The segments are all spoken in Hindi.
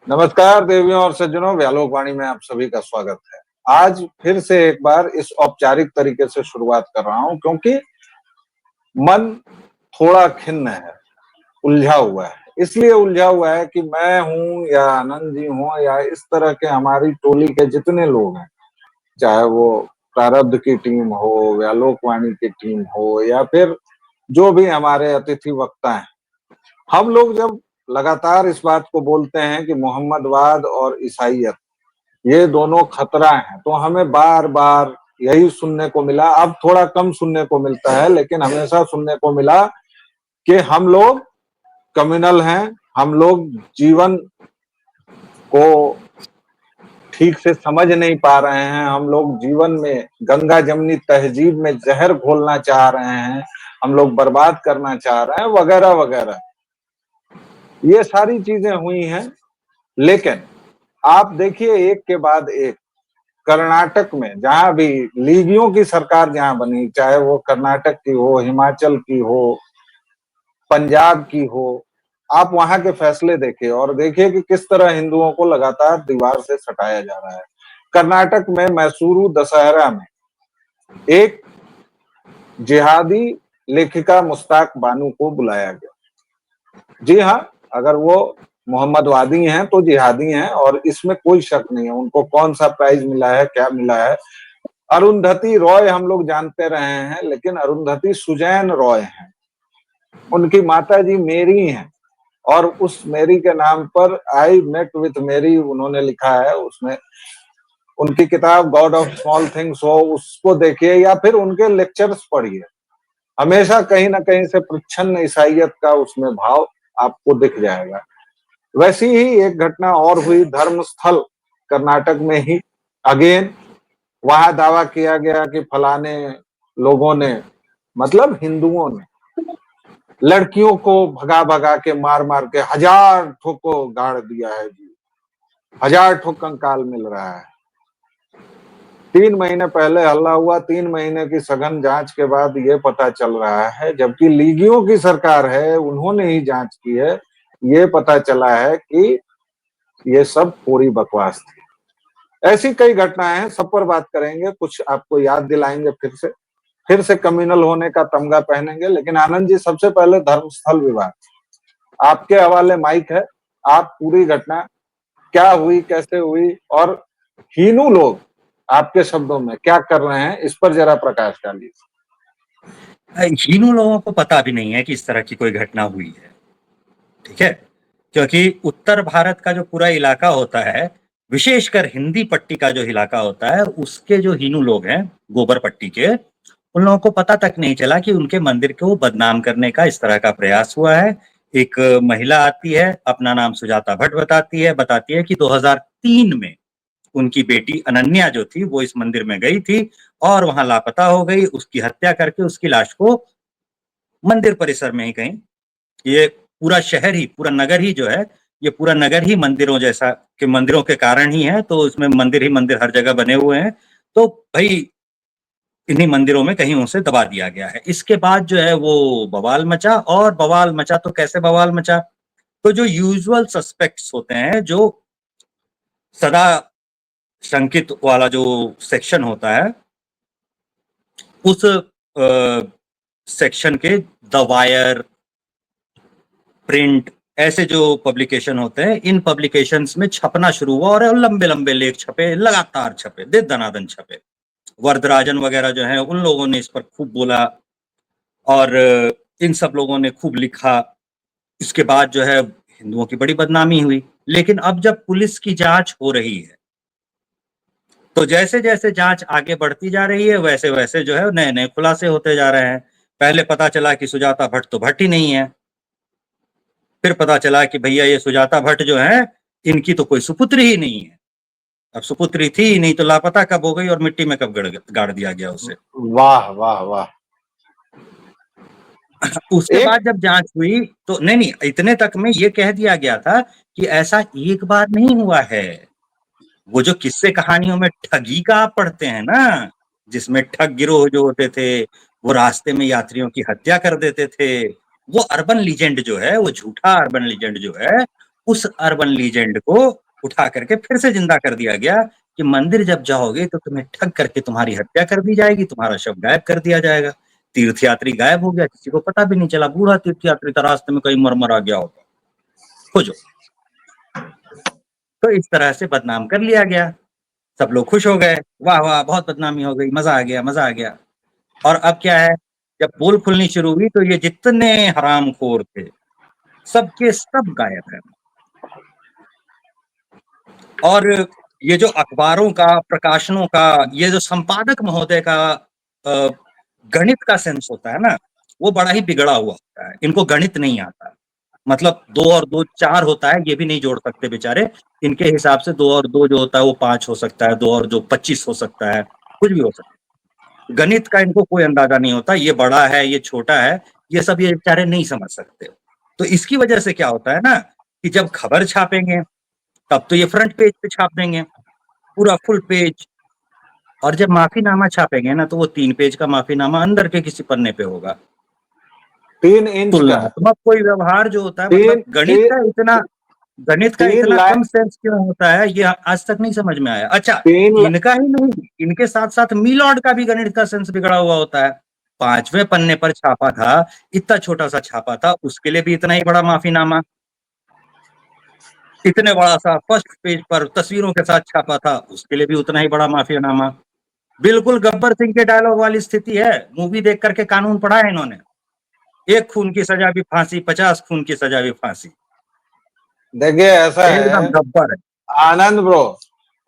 नमस्कार देवियों और सज्जनों, व्यालोक वाणी में आप सभी का स्वागत है। आज फिर से एक बार इस औपचारिक तरीके से शुरुआत कर रहा हूं क्योंकि मन थोड़ा खिन्न है, उलझा हुआ है। इसलिए उलझा हुआ है कि मैं हूं या आनंद जी हों या इस तरह के हमारी टोली के जितने लोग हैं, चाहे वो प्रारब्ध की टीम हो, व्यालोक वाणी की टीम हो या फिर जो भी हमारे अतिथि वक्ता हैं, हम लोग जब लगातार इस बात को बोलते हैं कि मोहम्मदवाद और ईसाईयत ये दोनों खतरा हैं, तो हमें बार बार यही सुनने को मिला। अब थोड़ा कम सुनने को मिलता है, लेकिन हमेशा सुनने को मिला कि हम लोग कम्युनल हैं, हम लोग जीवन को ठीक से समझ नहीं पा रहे हैं, हम लोग जीवन में गंगा जमनी तहजीब में जहर घोलना चाह रहे हैं, हम लोग बर्बाद करना चाह रहे हैं, वगैरह वगैरह। ये सारी चीजें हुई हैं, लेकिन आप देखिए एक के बाद एक कर्नाटक में जहां भी लीगियों की सरकार जहां बनी, चाहे वो कर्नाटक की हो, हिमाचल की हो, पंजाब की हो, आप वहां के फैसले देखिए और देखिए कि किस तरह हिंदुओं को लगातार दीवार से सटाया जा रहा है। कर्नाटक में मैसूरू दशहरा में एक जिहादी लेखिका मुश्ताक बानू को बुलाया गया। जी हाँ, अगर वो मोहम्मदवादी हैं तो जिहादी हैं और इसमें कोई शक नहीं है। उनको कौन सा प्राइज मिला है, क्या मिला है। अरुंधति रॉय हम लोग जानते रहे हैं, लेकिन अरुंधति सुजैन रॉय हैं। उनकी माता जी मेरी हैं और उस मेरी के नाम पर आई मेट विथ मेरी उन्होंने लिखा है। उसमें उनकी किताब गॉड ऑफ स्मॉल थिंग्स हो, उसको देखिए या फिर उनके लेक्चर्स पढ़िए। हमेशा कहीं ना कहीं से प्रच्छन्न ईसाइयत का उसमें भाव आपको दिख जाएगा। वैसी ही एक घटना और हुई धर्मस्थल कर्नाटक में ही। अगेन वहां दावा किया गया कि फलाने लोगों ने, मतलब हिंदुओं ने, लड़कियों को भगा भगा के मार मार के 1000 ठोको गाड़ दिया है जी, 1000 ठोक कंकाल मिल रहा है। 3 महीने पहले हल्ला हुआ, 3 महीने की सघन जांच के बाद ये पता चल रहा है, जबकि लीगियों की सरकार है, उन्होंने ही जांच की है, ये पता चला है कि ये सब पूरी बकवास थी। ऐसी कई घटनाएं हैं, सब पर बात करेंगे, कुछ आपको याद दिलाएंगे, फिर से कम्युनल होने का तमगा पहनेंगे। लेकिन आनंद जी, सबसे पहले धर्मस्थल विवाद आपके हवाले माइक है। आप पूरी घटना क्या हुई, कैसे हुई और हिंदू लोग आपके शब्दों में क्या कर रहे हैं, इस पर जरा प्रकाश डालिए। हिंदू लोगों को पता भी नहीं है कि इस तरह की कोई घटना हुई है, ठीक है। क्योंकि उत्तर भारत का जो पूरा इलाका होता है, विशेषकर हिंदी पट्टी का जो इलाका होता है, उसके जो हिंदू लोग हैं गोबर पट्टी के, उन लोगों को पता तक नहीं चला कि उनके मंदिर को बदनाम करने का इस तरह का प्रयास हुआ है। एक महिला आती है, अपना नाम सुजाता भट्ट बताती है कि 2003 में उनकी बेटी अनन्या जो थी वो इस मंदिर में गई थी और वहां लापता हो गई। उसकी हत्या करके उसकी लाश को मंदिर परिसर में ही कहीं, ये पूरा शहर ही, पूरा नगर ही जो है, ये पूरा नगर ही मंदिरों जैसा, कि मंदिरों के कारण ही है, तो इसमें मंदिर ही मंदिर हर जगह बने हुए हैं। तो भाई इन्हीं मंदिरों में कहीं उसे दबा दिया गया है। इसके बाद जो है वो बवाल मचा, और बवाल मचा तो कैसे बवाल मचा, तो जो यूजुअल सस्पेक्ट्स होते हैं, जो सदा शंकित वाला जो सेक्शन होता है, उस सेक्शन के द वायर, प्रिंट, ऐसे जो पब्लिकेशन होते हैं, इन पब्लिकेशंस में छपना शुरू हुआ और लंबे लंबे लेख छपे, लगातार छपे, दे दनादन छपे। वरदराजन वगैरह जो है, उन लोगों ने इस पर खूब बोला और इन सब लोगों ने खूब लिखा। इसके बाद जो है हिंदुओं की बड़ी बदनामी हुई। लेकिन अब जब पुलिस की जांच हो रही है, तो जैसे जैसे जांच आगे बढ़ती जा रही है, वैसे वैसे जो है नए नए खुलासे होते जा रहे हैं। पहले पता चला कि सुजाता भट्ट तो भट्ट ही नहीं है, फिर पता चला कि भैया ये सुजाता भट्ट जो है, इनकी तो कोई सुपुत्री ही नहीं है। अब सुपुत्री थी ही नहीं तो लापता कब हो गई और मिट्टी में कब गाड़ दिया गया उसे। वाह वाह वाह। उसके बाद जब जांच हुई तो नहीं, इतने तक में ये कह दिया गया था कि ऐसा एक बार नहीं हुआ है। वो जो किस्से कहानियों में ठगी का आप पढ़ते हैं ना, जिसमें ठग गिरोह जो होते थे, वो रास्ते में यात्रियों की हत्या कर देते थे, वो अर्बन लीजेंड जो है, वो झूठा अर्बन लीजेंड जो है, उस अर्बन लीजेंड को उठा करके फिर से जिंदा कर दिया गया कि मंदिर जब जाओगे तो तुम्हें ठग करके तुम्हारी हत्या कर दी जाएगी, तुम्हारा शव गायब कर दिया जाएगा। तीर्थयात्री गायब हो गया, किसी को पता भी नहीं चला, बूढ़ा तीर्थयात्री था, रास्ते में कहीं मर आ गया होगा, खोजो। तो इस तरह से बदनाम कर लिया गया, सब लोग खुश हो गए, वाह वाह बहुत बदनामी हो गई, मजा आ गया, मजा आ गया। और अब क्या है, जब पोल खुलनी शुरू हुई तो ये जितने हरामखोर थे सबके सब गायब है। और ये जो अखबारों का, प्रकाशनों का, ये जो संपादक महोदय का गणित का सेंस होता है ना, वो बड़ा ही बिगड़ा हुआ होता है। इनको गणित नहीं आता, मतलब 2 और 2 4 होता है, ये भी नहीं जोड़ सकते बेचारे। इनके हिसाब से 2 और 2 जो होता है वो 5 हो सकता है, 2 और 2 25 हो सकता है, कुछ भी हो सकता है। गणित का इनको कोई अंदाजा नहीं होता, ये बड़ा है, ये छोटा है, ये सब ये बेचारे नहीं समझ सकते। तो इसकी वजह से क्या होता है ना, कि जब खबर छापेंगे तब तो ये फ्रंट पेज पे छाप देंगे, पूरा फुल पेज। और जब माफीनामा छापेंगे ना तो वो 3 पेज का माफीनामा अंदर के किसी पन्ने पे होगा। 3 इंच का, तुलनात्मक कोई व्यवहार जो होता है, मतलब तीन गणित का तीन इतना कम लाइन सेंस क्यों होता है, ये आज तक नहीं समझ में आया। अच्छा, तीन इनका ही नहीं, इनके साथ साथ मीलॉर्ड का भी गणित का सेंस बिगड़ा हुआ होता है। 5वें पन्ने पर छापा था, इतना छोटा सा छापा था, उसके लिए भी इतना ही बड़ा माफीनामा। इतने बड़ा सा फर्स्ट पेज पर तस्वीरों के साथ छापा था, उसके लिए भी उतना ही बड़ा माफीनामा। बिल्कुल गब्बर सिंह के डायलॉग वाली स्थिति है। मूवी देख करके कानून पढ़ा है इन्होंने, 1 खून की सजा भी फांसी, 50 खून की सजा भी फांसी, देखिए ऐसा एकदम है गब्बर है। आनंद ब्रो,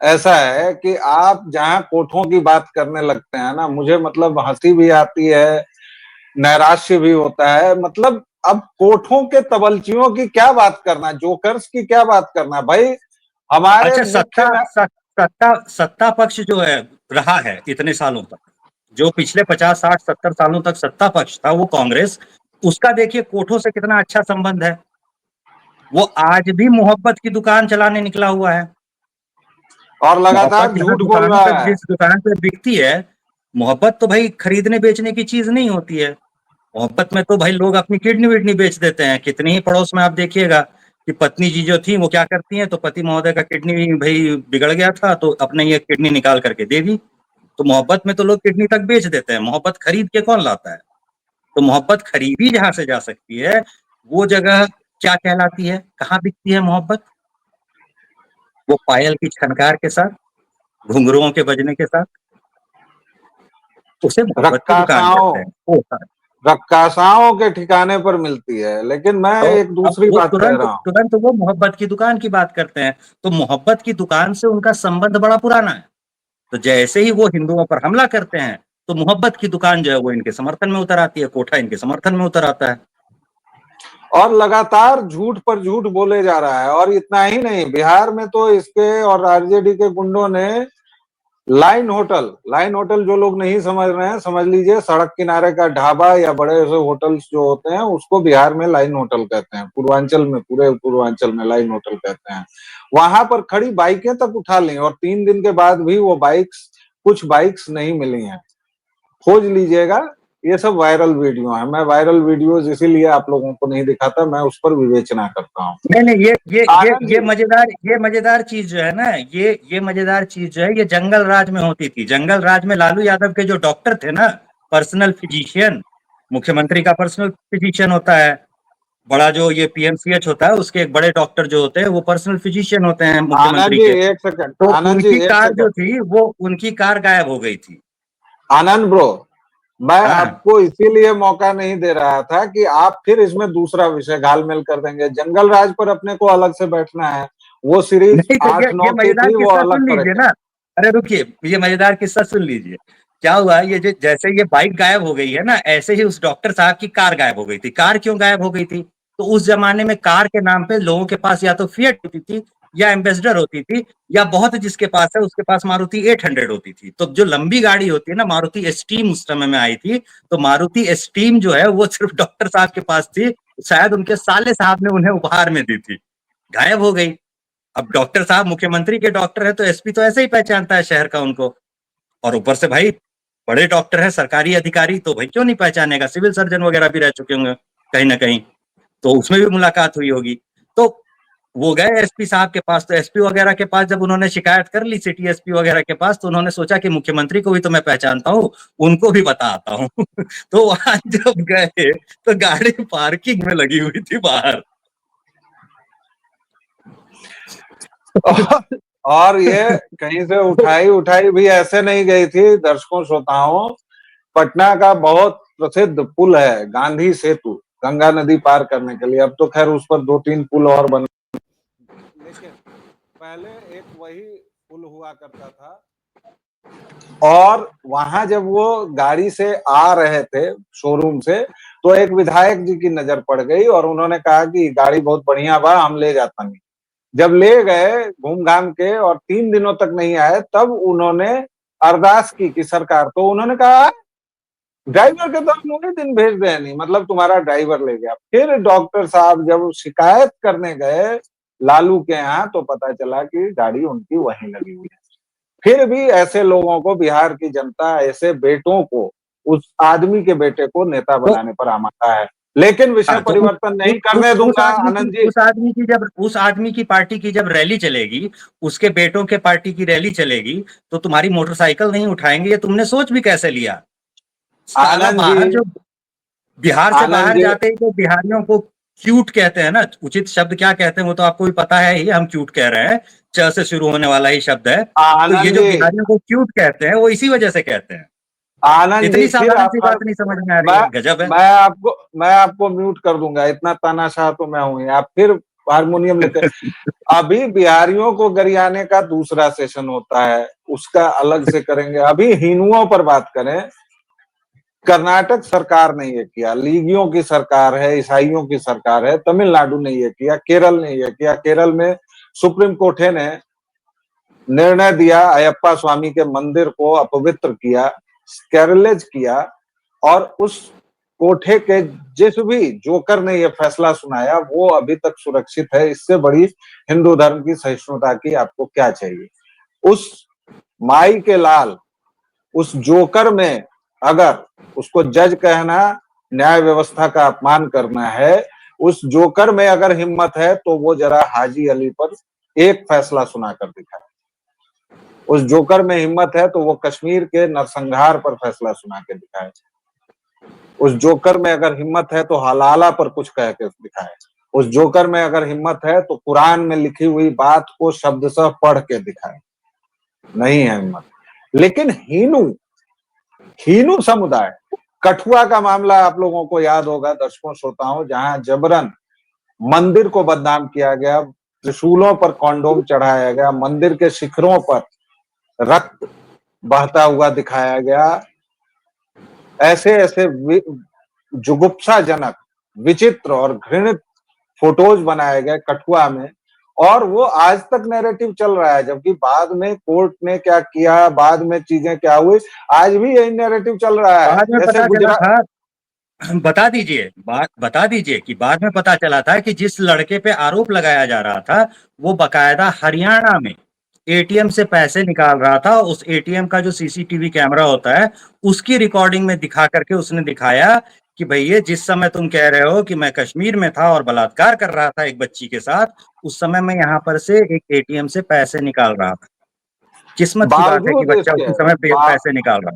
ऐसा है कि आप जहां कोठों की बात करने लगते हैं ना, मुझे मतलब हंसी भी आती है, नैराश्य भी होता है। मतलब अब कोठों के तबलचियों की क्या बात करना, जोकर्स की क्या बात करना भाई। हमारे अच्छा, मुख्य सत्ता पक्ष जो है रहा है इतने सालों तक, जो पिछले 50 60 70 सालों तक सत्ता पक्ष था वो कांग्रेस, उसका देखिए कोठों से कितना अच्छा संबंध है। वो आज भी मोहब्बत की दुकान चलाने निकला हुआ है। और मोहब्बत लगातार जहां झूठ बोल दुकानों रहा पे, है। जिस दुकान पे बिकती है, मोहब्बत तो भाई खरीदने बेचने की चीज नहीं होती है। मोहब्बत में तो भाई लोग अपनी किडनी विडनी बेच देते हैं। कितने ही पड़ोस में आप देखिएगा कि पत्नी जी जो थी वो क्या करती हैं, तो पति महोदय का किडनी भाई बिगड़ गया था तो अपने ये किडनी निकाल करके दे दी। तो मोहब्बत में तो लोग किडनी तक बेच देते हैं, मोहब्बत खरीद के कौन लाता है। तो मोहब्बत खरीदी जहां से जा सकती है, वो जगह क्या कहलाती है, कहाँ बिकती है मोहब्बत? वो पायल की छनकार के साथ, घुंघरुओं के बजने के साथ, उसे मोहब्बत की दुकान रक्कासाओं कहते हैं। वो होता है। रक्कासाओं के ठिकाने पर मिलती है। लेकिन मैं तो एक अब दूसरी वो बात कह तुरंत रहा हूँ। तुरंत वो मोहब्बत की दुकान की बात करते हैं। तो मोहब्बत की दुकान से उनका संबंध बड़ा पुराना है। तो जैसे ही वो हिंदुओं पर हमला करते हैं तो मोहब्बत की दुकान जो है वो इनके समर्थन में उतर आती है, कोठा इनके समर्थन में उतर आता है। और लगातार झूठ पर झूठ बोले जा रहा है। और इतना ही नहीं, बिहार में तो इसके और आरजेडी के गुंडों ने लाइन होटल जो लोग नहीं समझ रहे हैं, समझ लीजिए सड़क किनारे का ढाबा या बड़े से होटल्स जो होते हैं उसको बिहार में लाइन होटल कहते हैं। पूर्वांचल में, पूरे पूर्वांचल में लाइन होटल कहते हैं। वहां पर खड़ी बाइकें तक उठा ली और 3 दिन के बाद भी वो बाइक्स, कुछ बाइक्स नहीं मिली हैं। खोज लीजिएगा, ये सब वायरल वीडियो है। मैं वायरल वीडियोज इसीलिए आप लोगों को नहीं दिखाता, मैं उस पर विवेचना करता हूँ। नहीं नहीं, आनंद जी, ये मजेदार चीज जो है ना, ये मजेदार चीज जो है, ये जंगल राज में होती थी। जंगल राज में लालू यादव के जो डॉक्टर थे ना, पर्सनल फिजिशियन, मुख्यमंत्री का पर्सनल फिजिशियन होता है। बड़ा जो ये पीएमसीएच होता है उसके एक बड़े डॉक्टर जो होते हैं वो पर्सनल फिजिशियन होते हैं आनंद मुख्यमंत्री जी के। एक सेकंड, तो आनंद जी उनकी एक कार जो सेकंड। थी वो उनकी कार गायब हो गई थी। आनंद ब्रो, मैं हाँ, आपको इसीलिए मौका नहीं दे रहा था कि आप फिर इसमें दूसरा विषय घालमेल कर देंगे। जंगल राज पर अपने को अलग से बैठना है। वो सीरीज नहीं तो 8 9 ये की मजेदार थी, वो किस्सा अलग सुन लीजिए करेंगे। ना। अरे रुकिए, ये मजेदार किस्सा सुन लीजिए। क्या हुआ, ये जो जैसे ये बाइक गायब हो गई है ना, ऐसे ही उस डॉक्टर साहब की कार गायब हो गई थी। कार क्यों गायब हो गई थी? तो उस जमाने में कार के नाम पे लोगों के पास या तो फिएट होती थी या एम्बेसडर होती थी, या बहुत जिसके पास है उसके पास मारुति 800 होती थी। तो जो लंबी गाड़ी होती है ना, मारुति एस्टीम उस समय में आई थी। तो मारुति एस्टीम जो है वो सिर्फ डॉक्टर साहब के पास थी, शायद उनके साले साहब ने उन्हें उपहार में दी थी, गायब हो गई। अब डॉक्टर साहब मुख्यमंत्री के डॉक्टर है तो एसपी तो ऐसे ही पहचानता है शहर का उनको। और ऊपर से भाई बड़े डॉक्टर है, सरकारी अधिकारी, तो भाई क्यों नहीं पहचानेगा, सिविल सर्जन वगैरह भी रह चुके होंगे कहीं ना कहीं, तो उसमें भी मुलाकात हुई होगी। तो वो गए एसपी साहब के पास, तो एसपी वगैरह के पास जब उन्होंने शिकायत कर ली सिटी एसपी वगैरह के पास, तो उन्होंने सोचा कि मुख्यमंत्री को भी तो मैं पहचानता हूँ, उनको भी बता आता हूँ। तो वहां जब गए तो गाड़ी पार्किंग में लगी हुई थी बाहर। और ये कहीं से उठाई उठाई भी ऐसे नहीं गई थी दर्शकों श्रोताओं। पटना का बहुत प्रसिद्ध पुल है गांधी सेतु, गंगा नदी पार करने के लिए। अब तो खैर उस पर 2-3 पुल और बन, लेकिन पहले एक वही पुल हुआ करता था। और वहां जब वो गाड़ी से आ रहे थे शोरूम से, तो एक विधायक जी की नजर पड़ गई और उन्होंने कहा कि गाड़ी बहुत बढ़िया बा, हम ले जाता नहीं। जब ले गए घूम घाम के और 3 दिनों तक नहीं आए, तब उन्होंने अरदास की कि सरकार, तो उन्होंने कहा ड्राइवर के तो हम उन्हीं दिन भेज दे नहीं, मतलब तुम्हारा ड्राइवर ले गया। फिर डॉक्टर साहब जब शिकायत करने गए लालू के यहाँ, तो पता चला कि गाड़ी उनकी वहीं लगी हुई है। फिर भी ऐसे लोगों को बिहार की जनता, ऐसे बेटों को, उस आदमी के बेटे को नेता तो बनाने पर आमादा है। लेकिन विषय हाँ, तो परिवर्तन नहीं करने दूंगा आनंद जी। उस आदमी की पार्टी की जब रैली चलेगी, उसके बेटों के पार्टी की रैली चलेगी, तो तुम्हारी मोटरसाइकिल नहीं उठाएंगे, ये तुमने सोच भी कैसे लिया? साला आनंद जी, बाहर जो बिहार से आनंद बाहर जी, जाते ही तो बिहारियों को क्यूट कहते हैं ना, उचित शब्द क्या कहते हैं वो तो आपको भी पता है ही, हम क्यूट कह रहे हैं, च से शुरू होने वाला ही शब्द है। तो ये आनंद जो जी, बिहारियों को क्यूट कहते हैं वो इसी वजह से कहते हैं। आनंद जी, इतनी फिर साधारण आप सी बात नहीं समझ में आ रही मैं है, गजब है। मैं आपको म्यूट कर दूंगा, इतना तानाशाह तो मैं हूं। आप फिर हारमोनियम लेते। अभी बिहारियों को गरियाने का दूसरा सेशन होता है, उसका अलग से करेंगे। अभी हिंदुओं पर बात करें। कर्नाटक सरकार ने ये किया, लीगियों की सरकार है, ईसाइयों की सरकार है, तमिलनाडु ने ये किया, केरल ने ये किया। केरल में सुप्रीम कोर्ट ने निर्णय दिया, अयप्पा स्वामी के मंदिर को अपवित्र किया, स्कैरिलेज किया। और उस कोठे के जिस भी जोकर ने यह फैसला सुनाया, वो अभी तक सुरक्षित है। इससे बड़ी हिंदू धर्म की सहिष्णुता की आपको क्या चाहिए? उस माई के लाल, उस जोकर में अगर उसको जज कहना न्याय व्यवस्था का अपमान करना है, उस जोकर में अगर हिम्मत है तो वो जरा हाजी अली पर एक फैसला सुनाकर दिखाए। उस जोकर में हिम्मत है तो वो कश्मीर के नरसंहार पर फैसला सुना के दिखाए। उस जोकर में अगर हिम्मत है तो हलाला पर कुछ कह के दिखाए। उस जोकर में अगर हिम्मत है तो कुरान में लिखी हुई बात को शब्दशः पढ़ के दिखाए। नहीं है हिम्मत। लेकिन हीनू समुदाय, कठुआ का मामला आप लोगों को याद होगा दर्शकों श्रोताओं, जहां जबरन मंदिर को बदनाम किया गया, त्रिशूलों पर कॉन्डोम चढ़ाया गया, मंदिर के शिखरों पर रक्त बहता हुआ दिखाया गया। ऐसे ऐसे जुगुप्साजनक, विचित्र और घृणित फोटोज बनाए गए कठुआ में। और वो आज तक नैरेटिव चल रहा है, जबकि बाद में कोर्ट ने क्या किया, बाद में चीजें क्या हुई, आज भी यही नैरेटिव चल रहा है। बाद में जैसे पता चला गुजरात, था, बता दीजिए कि बाद में पता चला था कि जिस लड़के पे आरोप लगाया जा रहा था, वो बकायदा हरियाणा में एटीएम से पैसे निकाल रहा था। उस एटीएम का जो सीसीटीवी कैमरा होता है, उसकी रिकॉर्डिंग में दिखा करके उसने दिखाया कि भैया जिस समय तुम कह रहे हो कि मैं कश्मीर में था और बलात्कार कर रहा था एक बच्ची के साथ, उस समय मैं यहाँ पर से एक एटीएम से पैसे निकाल रहा था। किस्मत की बात है कि बावजूद बच्चा इसके उसी समय पैसे निकाल रहा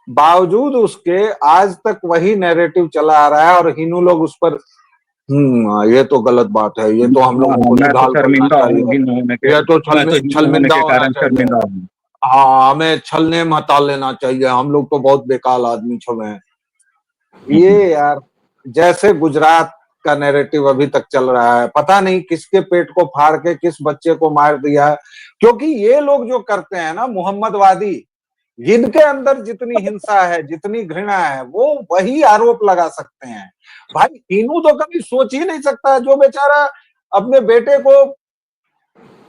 बावजूद उसके आज तक वही नैरेटिव चला आ रहा है। और हिंदू लोग उस पर ये तो गलत बात है, ये तो हम लोगों को मैं तो निढाल करना शर्मिंदा हूँ चाहिए, हिंदू होने के, ये तो मैं तो हिंदू होने छलमिंदा के होना कारण चाहिए। शर्मिंदा हूँ। हाँ, हमें छलने में हटा लेना चाहिए, हम लोग तो बहुत बेकार आदमी छवे हैं। ये यार, जैसे गुजरात का नैरेटिव अभी तक चल रहा है, पता नहीं किसके पेट को फाड़ के किस बच्चे को मार दिया। क्योंकि ये लोग जो करते हैं ना, मोहम्मदवादी, जिनके अंदर जितनी हिंसा है, जितनी घृणा है, वो वही आरोप लगा सकते हैं। भाई हिंदू तो कभी सोच ही नहीं सकता, जो बेचारा अपने बेटे को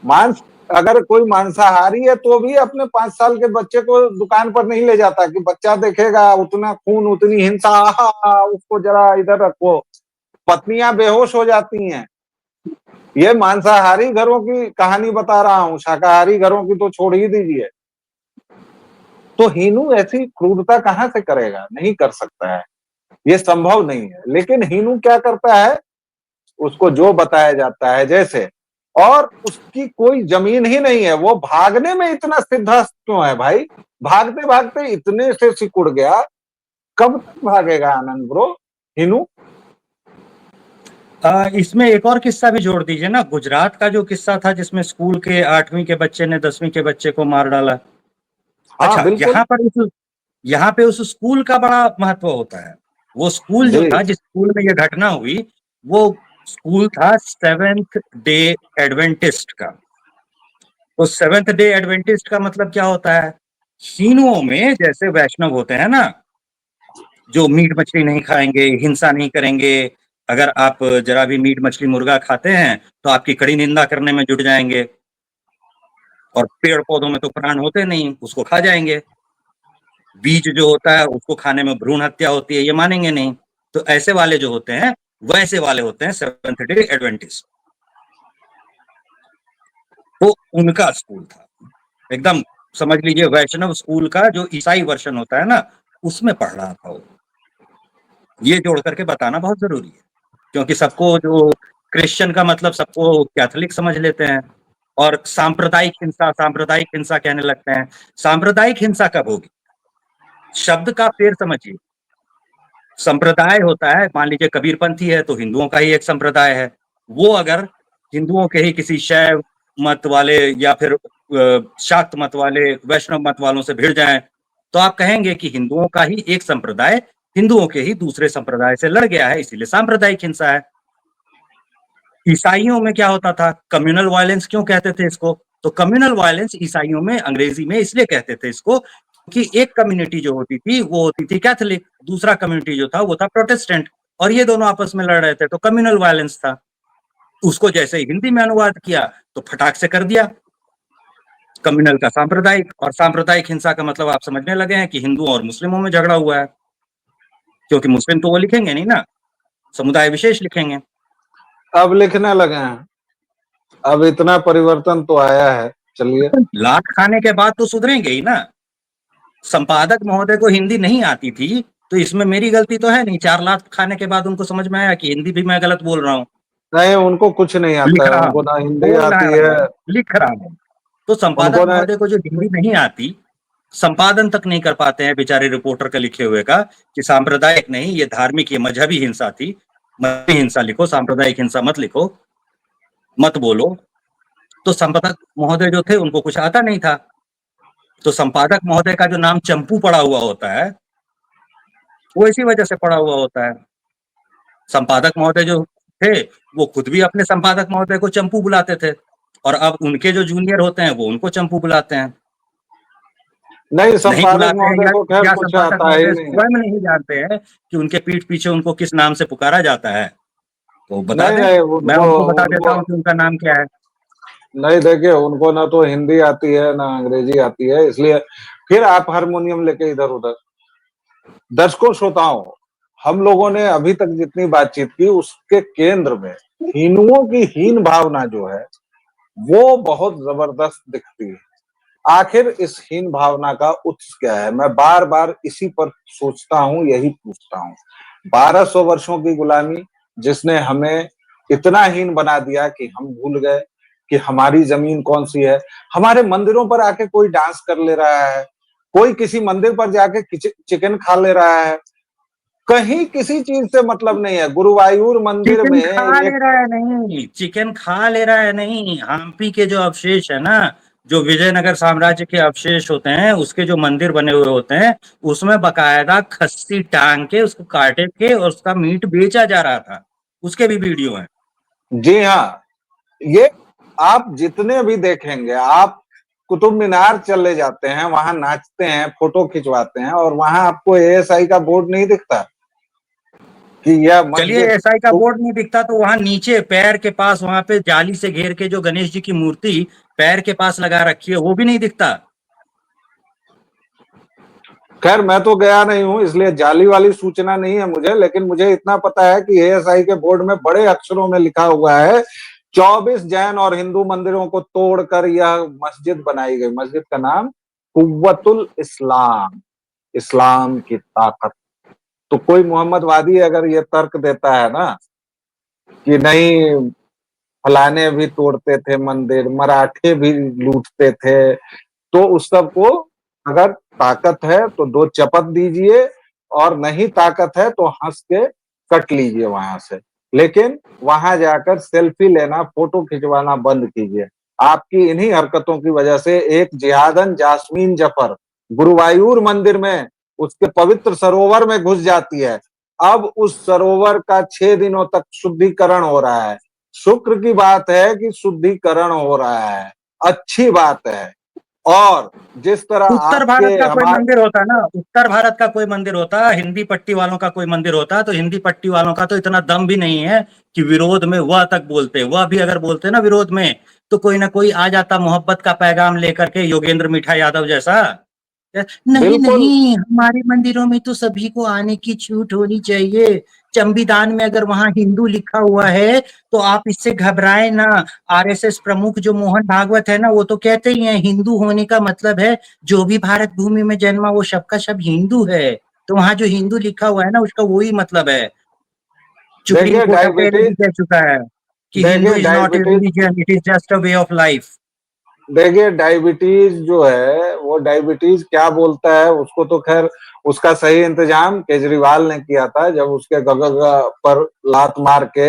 मांस, अगर कोई मांसाहारी है तो भी अपने 5 साल के बच्चे को दुकान पर नहीं ले जाता कि बच्चा देखेगा उतना खून उतनी हिंसा, उसको जरा इधर रखो। पत्नियां बेहोश हो जाती हैं। ये मांसाहारी घरों की कहानी बता रहा हूं, शाकाहारी घरों की तो छोड़ ही दीजिए। तो हिनू ऐसी क्रूरता कहां से करेगा? नहीं कर सकता है, ये संभव नहीं है। लेकिन हिनू क्या करता है, उसको जो बताया जाता है जैसे, और उसकी कोई जमीन ही नहीं है। वो भागने में इतना सिद्धहस्त क्यों है भाई? भागते भागते इतने से सिकुड़ गया, कब तक भागेगा आनंद ब्रो? हिनू इसमें एक और किस्सा भी जोड़ दीजिए ना, गुजरात का जो किस्सा था जिसमें स्कूल के 8वीं के बच्चे ने 10वीं के बच्चे को मार डाला। हाँ अच्छा, बिल्कुल। यहाँ पे उस स्कूल का बड़ा महत्व होता है। वो स्कूल जो जी था, जिस स्कूल में ये घटना हुई, वो स्कूल था सेवेंथ डे एडवेंटिस्ट का। तो सेवेंथ डे एडवेंटिस्ट का मतलब क्या होता है? हिंदुओं में जैसे वैष्णव होते हैं ना, जो मीट मछली नहीं खाएंगे, हिंसा नहीं करेंगे, अगर आप जरा भी मीट मछली मुर्गा खाते हैं तो आपकी कड़ी निंदा करने में जुट जाएंगे, और पेड़ पौधों में तो प्राण होते नहीं, उसको खा जाएंगे। बीज जो होता है उसको खाने में भ्रूण हत्या होती है, ये मानेंगे नहीं। तो ऐसे वाले जो होते हैं, वैसे वाले होते हैं सेवेंथ डे एडवेंटिस्ट। तो उनका स्कूल था, एकदम समझ लीजिए वैष्णव स्कूल का जो ईसाई वर्षन होता है ना, उसमें पढ़ रहा था वो। ये जोड़ करके बताना बहुत जरूरी है, क्योंकि सबको जो क्रिश्चियन का मतलब सबको कैथोलिक समझ लेते हैं, और सांप्रदायिक हिंसा कहने लगते हैं। सांप्रदायिक हिंसा कब होगी? शब्द का फेर समझिए। संप्रदाय होता है, मान लीजिए कबीरपंथी है तो हिंदुओं का ही एक संप्रदाय है। वो अगर हिंदुओं के ही किसी शैव मत वाले या फिर शाक्त मत वाले, वैष्णव मत वालों से भिड़ जाएं, तो आप कहेंगे कि हिंदुओं का ही एक संप्रदाय हिंदुओं के ही दूसरे संप्रदाय से लड़ गया है, इसीलिए सांप्रदायिक हिंसा है। ईसाइयों में क्या होता था? कम्युनल वायलेंस क्यों कहते थे इसको? तो कम्युनल वायलेंस ईसाइयों में, अंग्रेजी में इसलिए कहते थे इसको कि एक कम्युनिटी जो होती थी वो होती थी कैथोलिक, दूसरा कम्युनिटी जो था वो था प्रोटेस्टेंट, और ये दोनों आपस में लड़ रहे थे, तो कम्युनल वायलेंस था। उसको जैसे ही हिंदी में अनुवाद किया तो फटाक से कर दिया कम्युनल का सांप्रदायिक, और सांप्रदायिक हिंसा का मतलब आप समझने लगे हैं कि हिंदुओं और मुस्लिमों में झगड़ा हुआ है, क्योंकि मुस्लिम तो वो लिखेंगे नहीं ना, समुदाय विशेष लिखेंगे। अब लिखने लगे हैं, अब इतना परिवर्तन तो आया है। चलिए, लात खाने के बाद तो सुधरेंगे ही ना। संपादक महोदय को हिंदी नहीं आती थी, तो इसमें मेरी गलती तो है नहीं। 4 लाख खाने के बाद उनको समझ में आया कि हिंदी भी मैं गलत बोल रहा हूँ। नहीं उनको कुछ नहीं आता लिख है, रहा उनको हूँ, ना हिंदी बोल आती रहा है। हूँ, लिख रहा हूँ। तो संपादक उनको ना, महोदय को जो हिंदी नहीं आती, संपादन तक नहीं कर पाते हैं बेचारे रिपोर्टर का लिखे हुए का, कि सांप्रदायिक नहीं, ये धार्मिक, ये मजहबी हिंसा थी। मजहबी हिंसा लिखो, सांप्रदायिक हिंसा मत लिखो, मत बोलो। तो संपादक महोदय जो थे उनको कुछ आता नहीं था। तो संपादक महोदय का जो नाम चंपू पड़ा हुआ होता है, वो इसी वजह से पड़ा हुआ होता है। संपादक महोदय जो थे, वो खुद भी अपने संपादक महोदय को चंपू बुलाते थे, और अब उनके जो जूनियर होते हैं वो उनको चंपू बुलाते हैं। नहीं नहीं संपादक बुलाते हैं, महोदय को खैर या कुछ संपादक आता ही महोदय नहीं है। स्वयं नहीं जानते हैं कि उनके पीठ पीछे उनको किस नाम से पुकारा जाता है, तो बता नहीं दें। नहीं मैं उनको उनको बता देता उनको हूँ कि उनका नाम क्या है। नहीं, देखिए उनको ना तो हिंदी आती है ना अंग्रेजी आती है, इसलिए फिर आप हारमोनियम लेके इधर उधर। दर्शकों श्रोताओं, हम लोगों ने अभी तक जितनी बातचीत की उसके केंद्र में हिंदुओं की हीन भावना जो है वो बहुत जबरदस्त दिखती है। आखिर इस हीन भावना का उत्स क्या है? मैं बार बार इसी पर सोचता हूं, यही पूछता हूं। 1200 वर्षों की गुलामी जिसने हमें इतना हीन बना दिया कि हम भूल गए कि हमारी जमीन कौन सी है। हमारे मंदिरों पर आके कोई डांस कर ले रहा है, कोई किसी मंदिर पर जाके चिकन खा ले रहा है, कहीं किसी चीज से मतलब नहीं है। गुरुवायूर मंदिर चिकन में खा एक, ले रहा है नहीं, चिकन खा ले रहा है नहीं, हम्पी के जो अवशेष है ना, जो विजयनगर साम्राज्य के अवशेष होते हैं, उसके जो मंदिर बने हुए होते हैं, उसमें बकायदा खस्सी टांग के उसको काटे के और उसका मीट बेचा जा रहा था। उसके भी वीडियो हैं। जी हाँ, ये आप जितने भी देखेंगे, आप कुतुब मीनार चले जाते हैं, वहां नाचते हैं, फोटो खिंचवाते हैं, और वहां आपको एएसआई का बोर्ड नहीं दिखता कि यह चलिए, मस्जिद। एसआई का तो बोर्ड नहीं दिखता तो वहां नीचे पैर के पास, वहां पे जाली से घेर के जो गणेश जी की मूर्ति पैर के पास लगा रखी है, वो भी नहीं दिखता। खैर मैं तो गया नहीं हूं, इसलिए जाली वाली सूचना नहीं है मुझे, लेकिन मुझे इतना पता है कि एएसआई के बोर्ड में बड़े अक्षरों में लिखा हुआ है 24 जैन और हिंदू मंदिरों को तोड़कर यह मस्जिद बनाई गई। मस्जिद का नाम कुव्वतुल इस्लाम, इस्लाम की ताकत। तो कोई मोहम्मदवादी अगर ये तर्क देता है ना कि नहीं, फलाने भी तोड़ते थे मंदिर, मराठे भी लूटते थे, तो उस सबको अगर ताकत है तो 2 चपत दीजिए और नहीं ताकत है तो हँस के कट लीजिए वहां से। लेकिन वहां जाकर सेल्फी लेना, फोटो खिंचवाना बंद कीजिए। आपकी इन्हीं हरकतों की वजह से एक जिहादन जास्मीन जफर गुरुवायूर मंदिर में उसके पवित्र सरोवर में घुस जाती है। अब उस सरोवर का 6 दिनों तक शुद्धिकरण हो रहा है। शुक्र की बात है कि शुद्धिकरण हो रहा है, अच्छी बात है। और जिस तरह उत्तर आपके भारत का कोई हमारे मंदिर होता ना, उत्तर भारत का कोई मंदिर होता, हिंदी पट्टी वालों का कोई मंदिर होता, तो हिंदी पट्टी वालों का तो इतना दम भी नहीं है कि विरोध में वह तक बोलते। वह भी अगर बोलते ना विरोध में, तो कोई ना कोई आ जाता मोहब्बत का पैगाम लेकर के, योगेंद्र मिठा यादव जैसा। नहीं बिल्कुल नहीं, हमारे मंदिरों में तो सभी को आने की छूट होनी चाहिए। संविधान में अगर वहां हिंदू लिखा हुआ है तो आप इससे घबराएं ना। आरएसएस प्रमुख जो मोहन भागवत है ना, वो तो कहते ही हैं हिंदू होने का मतलब है जो भी भारत भूमि में जन्मा वो सबका सब हिंदू है। तो वहां जो हिंदू लिखा हुआ है ना, उसका वही मतलब है। सुप्रीम देखिए कोर्ट अब पहले भी डायबिटीज कह चुका है कि हिंदू देखिए is not a diabetes religion, it is just a way of life. देखिए डायबिटीज जो है वो डायबिटीज क्या बोलता है उसको तो खैर उसका सही इंतजाम केजरीवाल ने किया था जब उसके गगग पर लात मार के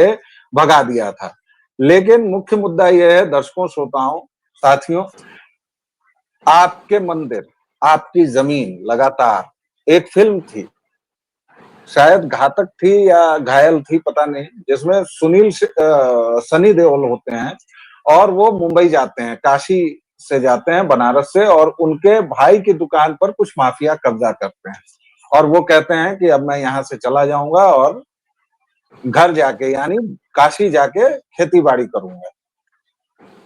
भगा दिया था। लेकिन मुख्य मुद्दा यह है, दर्शकों, श्रोताओं, साथियों, आपके मंदिर, आपकी जमीन, लगातार एक फिल्म थी, शायद घातक थी या घायल थी पता नहीं, जिसमें सनी देओल होते हैं और वो मुंबई जाते हैं, काशी से जाते हैं, बनारस से, और उनके भाई की दुकान पर कुछ माफिया कब्जा करते हैं और वो कहते हैं कि अब मैं यहाँ से चला जाऊंगा और घर जाके यानी काशी जाके खेती बाड़ी करूंगा।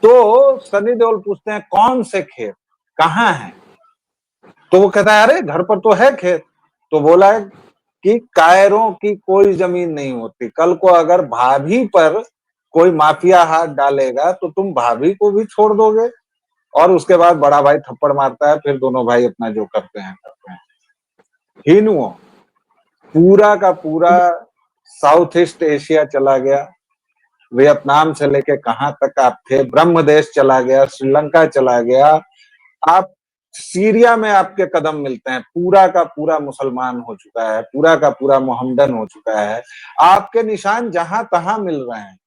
तो सनी देओल पूछते हैं कौन से खेत, कहाँ है? तो वो कहता है अरे घर पर तो है खेत। तो बोला है कि कायरों की कोई जमीन नहीं होती, कल को अगर भाभी पर कोई माफिया हाथ डालेगा तो तुम भाभी को भी छोड़ दोगे। और उसके बाद बड़ा भाई थप्पड़ मारता है, फिर दोनों भाई अपना जो करते हैं करते हैं। हिनुओं पूरा का पूरा साउथ ईस्ट एशिया चला गया, वियतनाम से लेके कहां तक आप थे, ब्रह्म देश चला गया, श्रीलंका चला गया, आप सीरिया में आपके कदम मिलते हैं, पूरा का पूरा मुसलमान हो चुका है, पूरा का पूरा मोहम्मदन हो चुका है, आपके निशान जहां तहां मिल रहे हैं।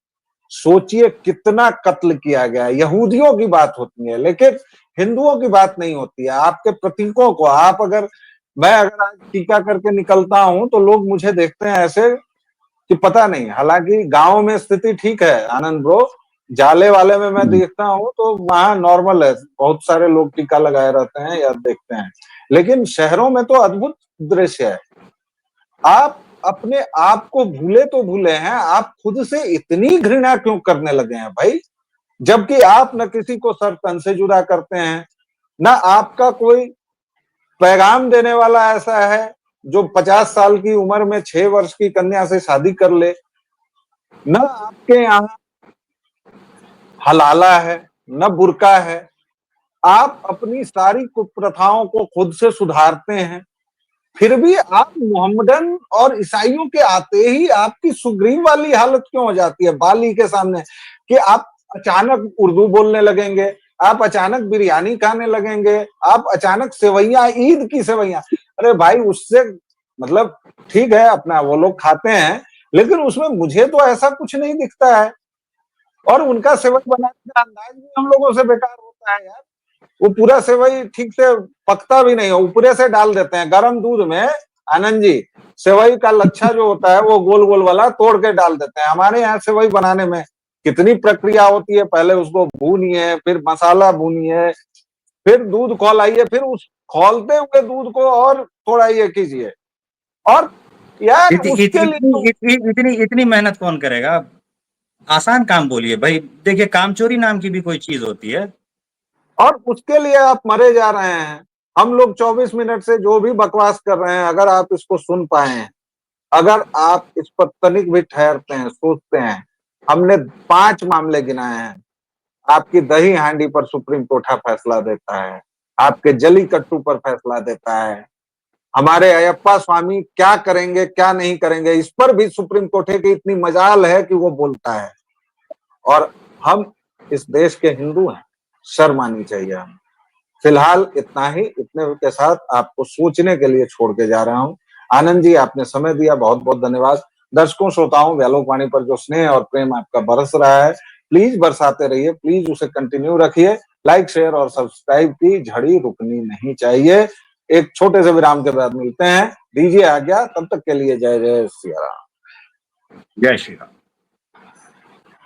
सोचिए कितना कत्ल किया गया है। यहूदियों की बात होती है लेकिन हिंदुओं की बात नहीं होती है। आपके प्रतीकों को आप अगर मैं अगर आज टीका करके निकलता हूं तो लोग मुझे देखते हैं ऐसे कि पता नहीं, हालांकि गांव में स्थिति ठीक है आनंद ब्रो, जाले वाले में मैं देखता हूँ तो वहां नॉर्मल है, बहुत सारे लोग टीका लगाए रहते हैं या देखते हैं, लेकिन शहरों में तो अद्भुत दृश्य है। आप अपने आप को भूले तो भूले हैं, आप खुद से इतनी घृणा क्यों करने लगे हैं भाई? जबकि आप न किसी को सर तन से जुदा करते हैं, ना आपका कोई पैगाम देने वाला ऐसा है जो 50 साल की उम्र में 6 वर्ष की कन्या से शादी कर ले, न आपके यहाँ हलाला है, न बुरका है। आप अपनी सारी कुप्रथाओं को खुद से सुधारते हैं, फिर भी आप मोहम्मदन और ईसाइयों के आते ही आपकी सुग्रीव वाली हालत क्यों हो जाती है बाली के सामने, कि आप अचानक उर्दू बोलने लगेंगे, आप अचानक बिरयानी खाने लगेंगे, आप अचानक सेवैया, ईद की सेवैया। अरे भाई उससे मतलब ठीक है अपना वो लोग खाते हैं, लेकिन उसमें मुझे तो ऐसा कुछ नहीं दिखता है। और उनका सेवई बनाने का अंदाज भी हम लोगों से बेकार होता है यार। वो पूरा सेवई ठीक से पकता भी नहीं है, ऊपरे से डाल देते हैं गर्म दूध में। आनंद जी, सेवई का लच्छा जो होता है वो गोल गोल वाला तोड़ के डाल देते हैं। हमारे यहाँ सेवई बनाने में कितनी प्रक्रिया होती है, पहले उसको भूनिए, फिर मसाला भूनिए, फिर दूध खौलाइए, फिर उस खौलते हुए दूध को और थोड़ा ये कीजिए, और यार इतनी उसके लिए इतनी तो इतनी इतनी इतनी मेहनत कौन करेगा? आसान काम बोलिए भाई। देखिए, कामचोरी नाम की भी कोई चीज होती है। और उसके लिए आप मरे जा रहे हैं। हम लोग 24 मिनट से जो भी बकवास कर रहे हैं, अगर आप इसको सुन पाए हैं, अगर आप इस पर तनिक भी ठहरते हैं, सोचते हैं, हमने 5 मामले गिनाए हैं। आपकी दही हांडी पर सुप्रीम कोर्ट फैसला देता है, आपके जली कट्टू पर फैसला देता है, हमारे अयप्पा स्वामी क्या करेंगे क्या नहीं करेंगे, इस पर भी सुप्रीम कोर्ट की इतनी मजाल है कि वो बोलता है। और हम इस देश के हिंदू हैं, शर्म आनी चाहिए हमें। फिलहाल इतना ही, इतने के साथ आपको सोचने के लिए छोड़ के जा रहा हूं। आनंद जी, आपने समय दिया, बहुत बहुत धन्यवाद। दर्शकों श्रोताओं, व्यालोक वाणी पर जो स्नेह और प्रेम आपका बरस रहा है, प्लीज बरसाते रहिए, प्लीज उसे कंटिन्यू रखिए। लाइक, शेयर और सब्सक्राइब की झड़ी रुकनी नहीं चाहिए। एक छोटे से विराम के बाद मिलते हैं, दीजिए आज्ञा, तब तक के लिए जय जय सिया राम। जय श्री राम।